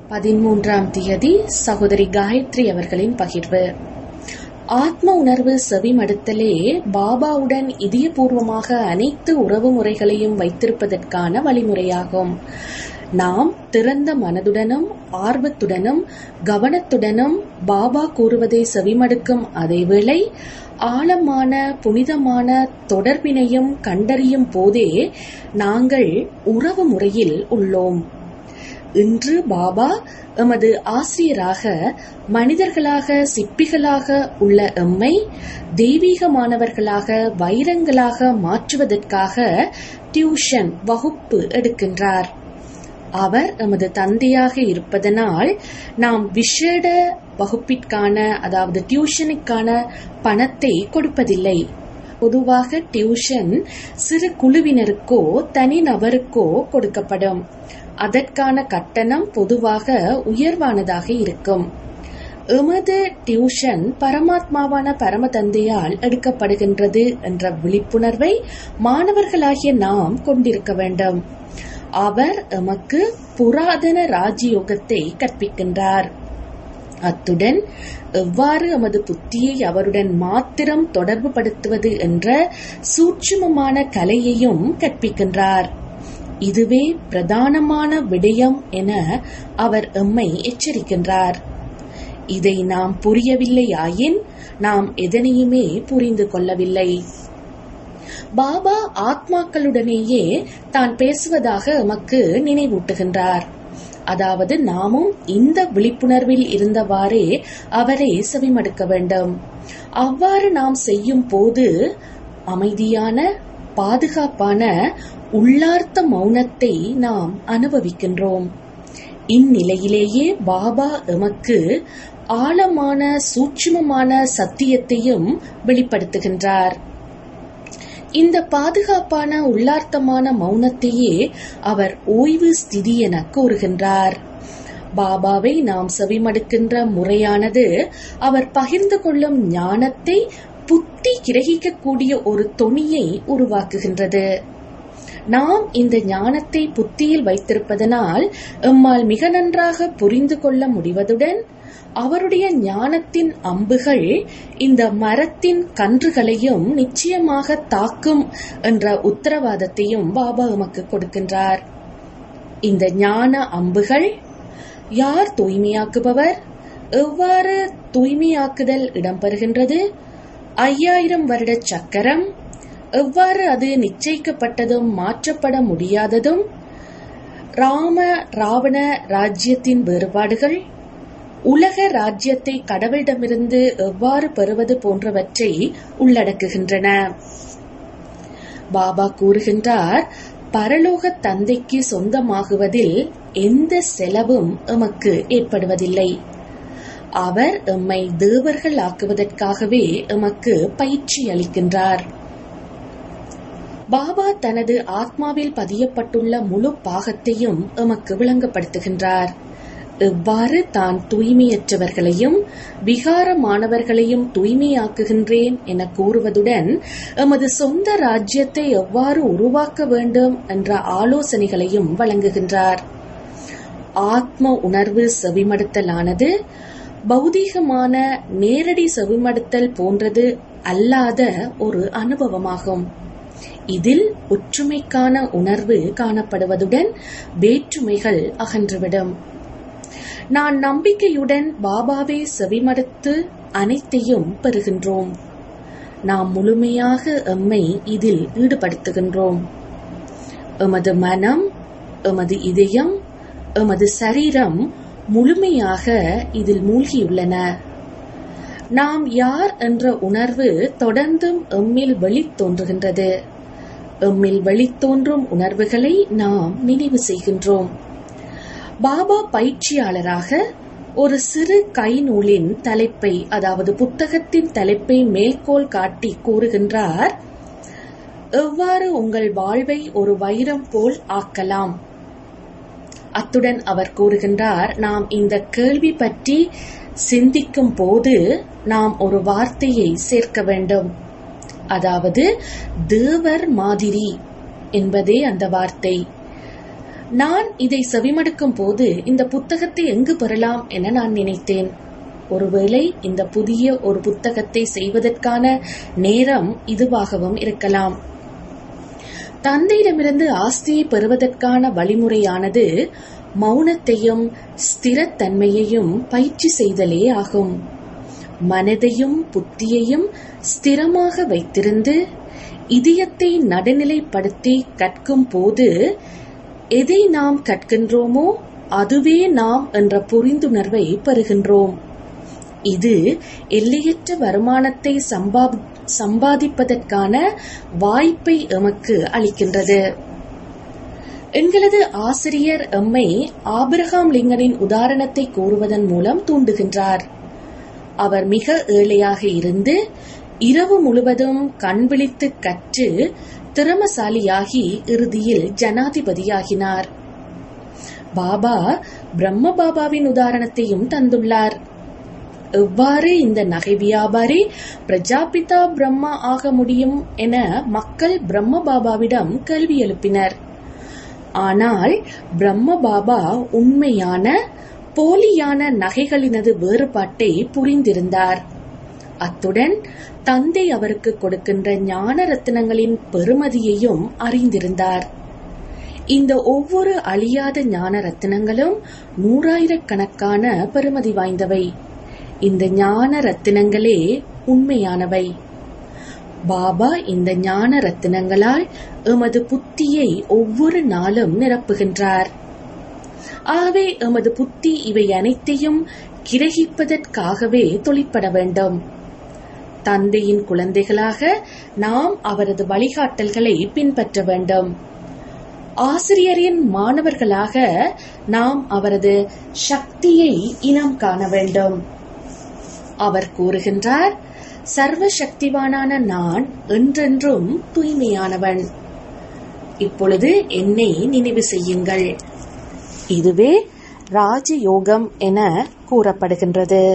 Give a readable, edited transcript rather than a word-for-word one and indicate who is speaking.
Speaker 1: 13ஆம் தேதி சகோதரி காயத்ரி அவர்களின் பகிர்வு. ஆத்ம உணர்வு செவிமடுத்தலே பாபாவுடன் இதயபூர்வமாக அனைத்து உறவு முறைகளையும் வைத்திருப்பதற்கான வழிமுறையாகும். நாம் திறந்த மனதுடனும் ஆர்வத்துடனும் கவனத்துடனும் பாபா கூறுவதை செவிமடுக்கும் அதேவேளை ஆழமான புனிதமான தொடர்பினையும் கண்டறியும் போதே நாங்கள் உறவு முறையில் உள்ளோம். இன்று பாபா எமது ஆசிரியராக மனிதர்களாக சிற்பிகளாக உள்ள எம்மை தெய்வீகமானவர்களாக வைரங்களாக மாற்றுவதற்காக டியூஷன் வகுப்பு எடுக்கின்றார். அவர் எமது தந்தையாக இருப்பதனால் நாம் விசேட வகுப்பிற்கான அதாவது டியூஷனுக்கான பணத்தை கொடுப்பதில்லை. பொதுவாக டியூஷன் சிறு குழுவினருக்கோ தனிநபருக்கோ கொடுக்கப்படும். அதற்கான கட்டணம் பொதுவாக உயர்வானதாக இருக்கும். எமது டியூஷன் பரமாத்மாவான பரம தந்தையால் எடுக்கப்படுகின்றது என்ற விழிப்புணர்வை மாணவர்களாகிய நாம் கொண்டிருக்க வேண்டும். அவர் எமக்கு புராதன ராஜயோகத்தை கற்பிக்கின்றார். அத்துடன் எவ்வாறு எமது புத்தியை அவருடன் மாத்திரம் தொடர்பு படுத்துவது என்ற சூட்சுமமான கலையையும் கற்பிக்கின்றார். இதுவே பிரதானமான விடயம் என அவர் எம்மை எச்சரிக்கின்றார். இதை நாம் புரியவில்லையாயின் நாம் எதனையுமே புரிந்து கொள்ளவில்லை. பாபா ஆத்மாக்களுடனேயே தான் பேசுவதாக எமக்கு நினைவூட்டுகின்றார். அதாவது நாமும் இந்த விழிப்புணர்வில் இருந்தவாறே அவரை செவிமடுக்க வேண்டும். அவ்வாறு நாம் செய்யும் போது அமைதியான பாதுகாப்பான உள்ளார்த்த மௌனத்தை நாம் அனுபவிக்கின்றோம். இந்நிலையிலேயே பாபா எமக்கு ஆழமான சூட்சுமமான சத்தியத்தையும் வெளிப்படுத்துகின்றார். இந்த பாதுகாப்பான உள்ளார்த்தமான மௌனத்தையே அவர் ஓய்வு ஸ்திதி என கூறுகின்றார். பாபாவை நாம் செவிமடுக்கின்ற முறையானது அவர் பகிர்ந்து கொள்ளும் ஞானத்தை புத்தி கிரகிக்கக்கூடிய ஒரு தொனியை உருவாக்குகின்றது. நாம் இந்த ஞானத்தை புத்தியில் வைத்திருப்பதனால் எம்மால் மிக நன்றாக புரிந்து கொள்ள முடிவதுடன் அவருடைய ஞானத்தின் அம்புகள் இந்த மரத்தின் கன்றுகளையும் நிச்சயமாக தாக்கும் என்ற உத்தரவாதத்தையும் பாபா எமக்கு கொடுக்கின்றார். இந்த ஞான அம்புகள் யார் தூய்மையாக்குபவர், எவ்வாறு தூய்மையாக்குதல் இடம்பெறுகின்றது, 5000 வருட சக்கரம் எவ்வாறு அது நிச்சயிக்கப்பட்டதும் மாற்றப்பட முடியாததும், ராம ராவண ராஜ்யத்தின் வேறுபாடுகள், உலக ராஜ்யத்தை கடவுளிடமிருந்து எவ்வாறு பெறுவது போன்றவற்றை உள்ளடக்குகின்றன. பாபா கூறுகின்றார், பரலோக தந்தைக்கு சொந்தமாகுவதில் எந்த செலவும் எமக்கு ஏற்படுவதில்லை. அவர் எம்மை தேவர்கள் ஆக்குவதற்காகவே எமக்கு பயிற்சி அளிக்கின்றார். பாபா தனது ஆத்மாவில் பதியப்பட்டுள்ள முழு பாகத்தையும் எமக்கு விளங்கப்படுத்துகின்றார். எவ்வாறு தான் தூய்மையற்றவர்களையும் விகாரமானவர்களையும் தூய்மையாக்குகின்றேன் என கூறுவதுடன் எமது சொந்த ராஜ்யத்தை எவ்வாறு உருவாக்க வேண்டும் என்ற ஆலோசனைகளையும் வழங்குகின்றார். ஆத்ம உணர்வு செவிமடுத்தலானது பௌதீகமான நேரடி செவிமடுத்தல் போன்றது அல்லாத ஒரு அனுபவமாகும். இதில் ஒற்றுமைக்கான உணர்வு காணப்படுவதுடன் வேற்றுமைகள் அகன்றுவிடும். நான் நம்பிக்கையுடன் பாபாவை செவிமடுத்து அனைத்தையும் பெறுகின்றோம். நாம் முழுமையாக எம்மை இதில் ஈடுபடுத்துகின்றோம். எமது மனம், எமது இதயம், எமது சரீரம் முழுமையாக இதில் மூழ்கியுள்ளன. நாம் யார் என்ற உணர்வு தொடர்ந்தும் எம்மில் வெளித்தோன்றுகின்றது. எம்மில் வெளித்தோன்றும் உணர்வுகளை நாம் நினைவு செய்கின்றோம். பாபா பயிற்சியாளராக ஒரு சிறு கைநூலின் தலைப்பை அதாவது புத்தகத்தின் தலைப்பை மேற்கோள் காட்டி கூறுகின்றார், எவ்வாறு உங்கள் வாழ்வை ஒரு வைரம் போல் ஆக்கலாம். அத்துடன் அவர் கூறுகின்றார், நாம் இந்த கேள்வி பற்றி சிந்திக்கும் போது நாம் ஒரு வார்த்தையை சேர்க்க வேண்டும். அதாவது தேவர் மாதிரி என்பதே அந்த வார்த்தை. நான் இதை செவிமடுக்கும் போது இந்த புத்தகத்தை எங்கு பெறலாம் என நான் நினைத்தேன். ஒருவேளை இந்த புதிய ஒரு புத்தகத்தை செய்வதற்கான நேரம் இதுவாகவும் இருக்கலாம். தந்தையிடமிருந்து ஆஸ்தியை பெறுவதற்கான வழிமுறையானது மௌனத்தையும் ஸ்திரத்தன்மையையும் பயிற்சி செய்தலே ஆகும். மனதையும் புத்தியையும் ஸ்திரமாக வைத்திருந்து இதயத்தை நடுநிலைப்படுத்தி கற்கும் போது எதை நாம் கற்கின்றோமோ அதுவே நாம் என்ற புரிந்துணர்வை பெறுகின்றோம். இது எல்லையற்ற வருமானத்தை சம்பாதிப்பதற்கான வாய்ப்பை எமக்கு அளிக்கின்றது. எங்களது ஆசிரியர் எம்மை ஆபிரகாம் லிங்கனின் உதாரணத்தை கூறுவதன் மூலம் தூண்டுகின்றார். அவர் மிக ஏழையாக இருந்து இரவு முழுவதும் கண் விழித்து கற்று திறமசாலியாகி இறுதியில் ஜனாதிபதியாகினார். பாபா பிரம்ம பாபாவின் உதாரணத்தையும் தந்துள்ளார். எவ்வாறு இந்த நகை வியாபாரி பிரஜாபிதா பிரம்மா ஆக முடியும் என மக்கள் பிரம்ம பாபாவிடம் கேள்வி எழுப்பினர். ஆனால் பிரம்ம பாபா உண்மையான போலியான நகைகளினது வேறுபாட்டை புரிந்திருந்தார். அத்துடன் தந்தை அவருக்கு கொடுக்கின்ற ஞான ரத்தினங்களின் பெறுமதியையும் அறிந்திருந்தார். இந்த ஒவ்வொரு அழியாத ஞான ரத்தினங்களும் 100,000கணக்கான பெறுமதி வாய்ந்தவை. இந்த ஞான ரத்தினங்களே உண்மையானவை. பாபா இந்த ஞான ரத்தினங்களால் எமது புத்தியை ஒவ்வொரு நாளும் நிரப்புகின்றார். ஆகவே எமது புத்தி இவை அனைத்தையும் கிரகிப்பதற்காகவே தொழிற்பட வேண்டும். தந்தையின் குழந்தைகளாக நாம் அவரது வழிகாட்டல்களை பின்பற்ற வேண்டும். ஆசிரியரின் மாணவர்களாக நாம் அவரது சக்தியை இனம் காண வேண்டும். அவர் கூறுகின்றார், சர்வ சக்திவானான நான் என்றென்றும் தூய்மையானவன். இப்பொழுது என்னை நினைவு செய்யுங்கள். இதுவே ராஜயோகம் என கூறப்படுகின்றது.